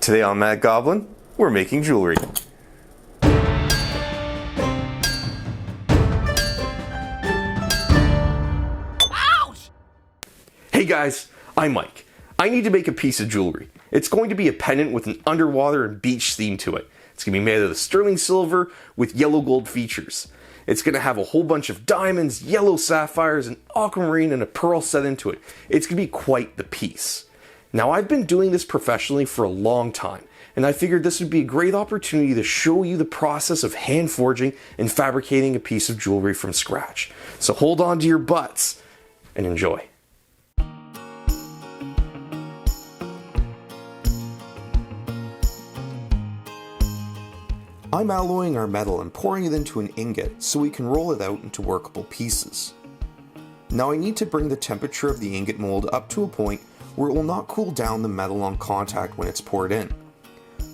Today on Mad Goblin, we're making jewelry. Ouch! Hey guys, I'm Mike. I need to make a piece of jewelry. It's going to be a pendant with an underwater and beach theme to it. It's going to be made out of sterling silver with yellow gold features. It's going to have a whole bunch of diamonds, yellow sapphires, an aquamarine, and a pearl set into it. It's going to be quite the piece. Now, I've been doing this professionally for a long time, and I figured this would be a great opportunity to show you the process of hand forging and fabricating a piece of jewelry from scratch. So hold on to your butts and enjoy. I'm alloying our metal and pouring it into an ingot so we can roll it out into workable pieces. Now I need to bring the temperature of the ingot mold up to a point where it will not cool down the metal on contact when it's poured in.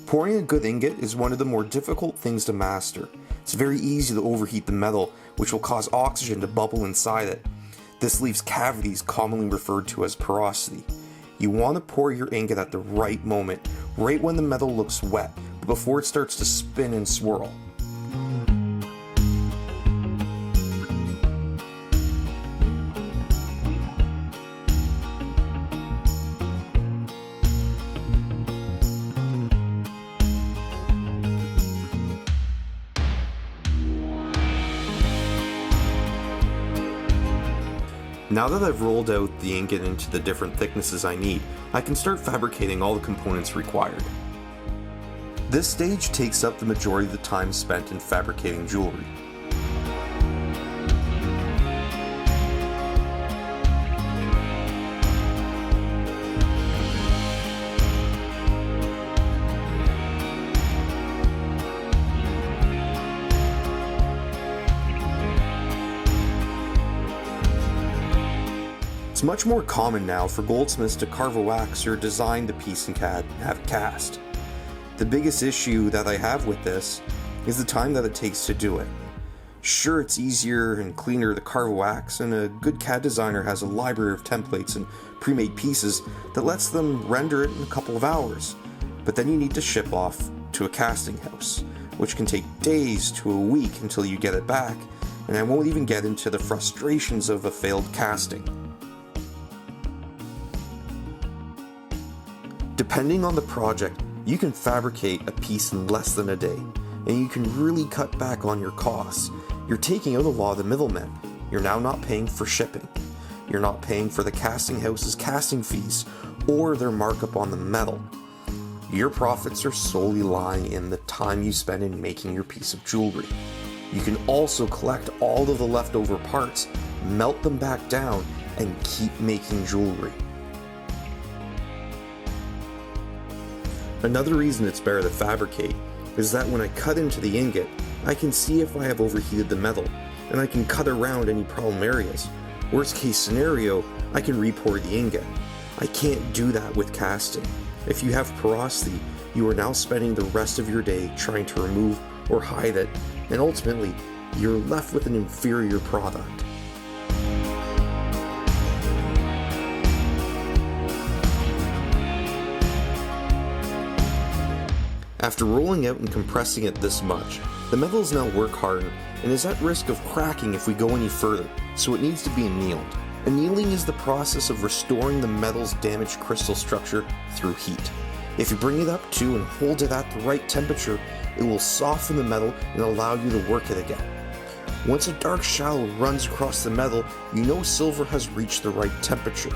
Pouring a good ingot is one of the more difficult things to master. It's very easy to overheat the metal, which will cause oxygen to bubble inside it. This leaves cavities commonly referred to as porosity. You want to pour your ingot at the right moment, right when the metal looks wet, but before it starts to spin and swirl. Now that I've rolled out the ingot into the different thicknesses I need, I can start fabricating all the components required. This stage takes up the majority of the time spent in fabricating jewelry. It's much more common now for goldsmiths to carve a wax or design the piece in CAD and have it cast. The biggest issue that I have with this is the time that it takes to do it. Sure, it's easier and cleaner to carve a wax, and a good CAD designer has a library of templates and pre-made pieces that lets them render it in a couple of hours. But then you need to ship off to a casting house, which can take days to a week until you get it back, and I won't even get into the frustrations of a failed casting. Depending on the project, you can fabricate a piece in less than a day, and you can really cut back on your costs. You're taking out a lot of the middlemen. You're now not paying for shipping. You're not paying for the casting house's casting fees or their markup on the metal. Your profits are solely lying in the time you spend in making your piece of jewelry. You can also collect all of the leftover parts, melt them back down, and keep making jewelry. Another reason it's better to fabricate is that when I cut into the ingot, I can see if I have overheated the metal, and I can cut around any problem areas. Worst case scenario, I can re-pour the ingot. I can't do that with casting. If you have porosity, you are now spending the rest of your day trying to remove or hide it, and ultimately, you're left with an inferior product. After rolling out and compressing it this much, the metal is now work hardened and is at risk of cracking if we go any further, so it needs to be annealed. Annealing is the process of restoring the metal's damaged crystal structure through heat. If you bring it up to and hold it at the right temperature, it will soften the metal and allow you to work it again. Once a dark shadow runs across the metal, you know silver has reached the right temperature.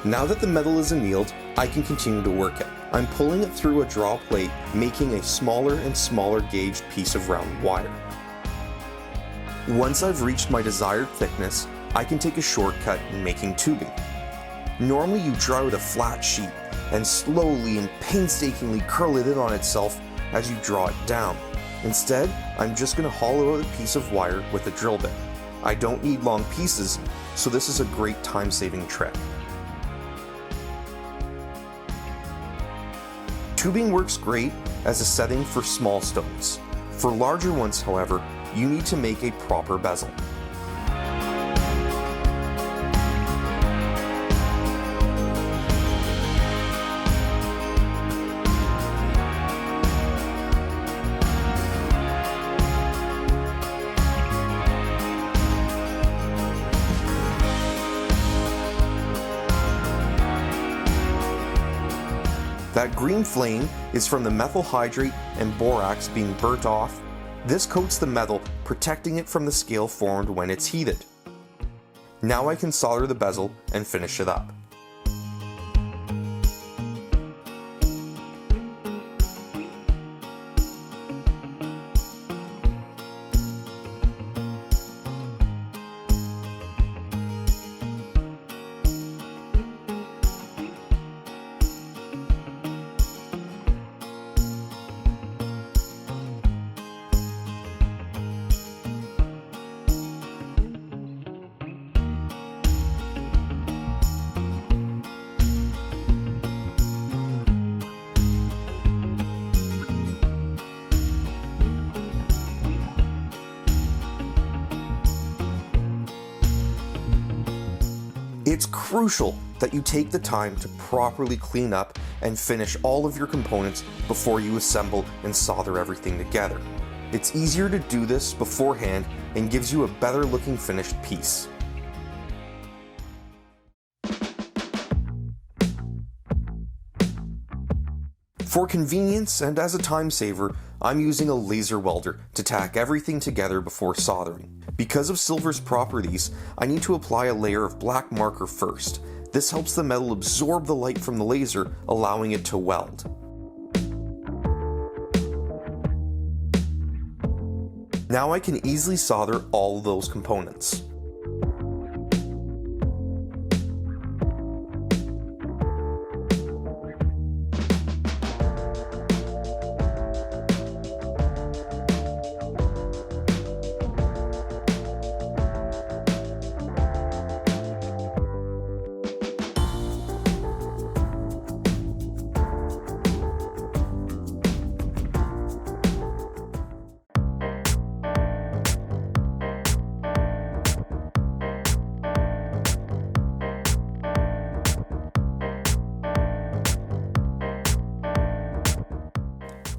Now that the metal is annealed, I can continue to work it. I'm pulling it through a draw plate, making a smaller and smaller gauged piece of round wire. Once I've reached my desired thickness, I can take a shortcut in making tubing. Normally you draw out a flat sheet and slowly and painstakingly curl it in on itself as you draw it down. Instead, I'm just going to hollow out a piece of wire with a drill bit. I don't need long pieces, so this is a great time-saving trick. Tubing works great as a setting for small stones. For larger ones, however, you need to make a proper bezel. That green flame is from the methyl hydrate and borax being burnt off. This coats the metal, protecting it from the scale formed when it's heated. Now I can solder the bezel and finish it up. It's crucial that you take the time to properly clean up and finish all of your components before you assemble and solder everything together. It's easier to do this beforehand and gives you a better looking finished piece. For convenience and as a time saver, I'm using a laser welder to tack everything together before soldering. Because of silver's properties, I need to apply a layer of black marker first. This helps the metal absorb the light from the laser, allowing it to weld. Now I can easily solder all of those components.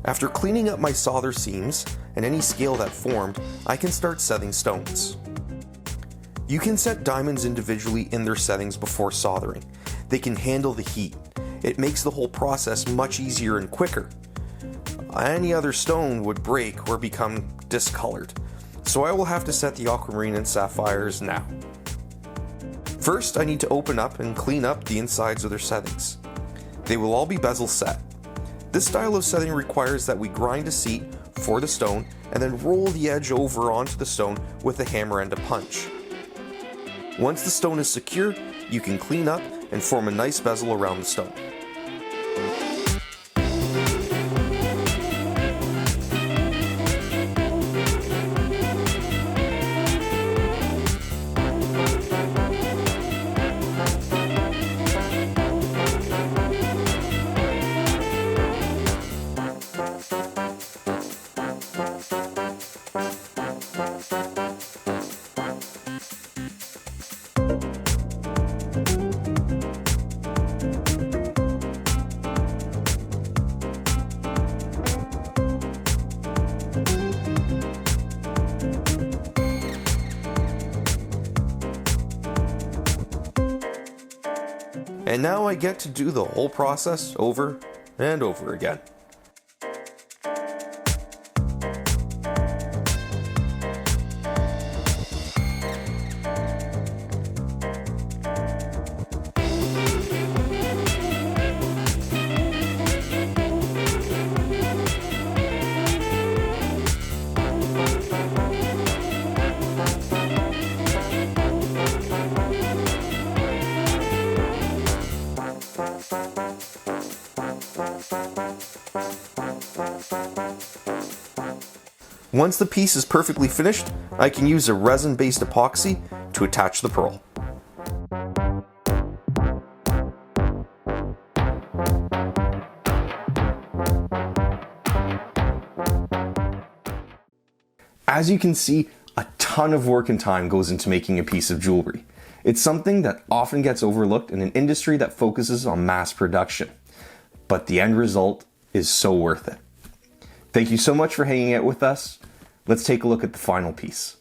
After cleaning up my solder seams and any scale that formed, I can start setting stones. You can set diamonds individually in their settings before soldering. They can handle the heat. It makes the whole process much easier and quicker. Any other stone would break or become discolored, so I will have to set the aquamarine and sapphires now. First, I need to open up and clean up the insides of their settings. They will all be bezel set. This style of setting requires that we grind a seat for the stone and then roll the edge over onto the stone with a hammer and a punch. Once the stone is secure, you can clean up and form a nice bezel around the stone. And now I get to do the whole process over and over again. Once the piece is perfectly finished, I can use a resin-based epoxy to attach the pearl. As you can see, a ton of work and time goes into making a piece of jewelry. It's something that often gets overlooked in an industry that focuses on mass production, but the end result is so worth it. Thank you so much for hanging out with us. Let's take a look at the final piece.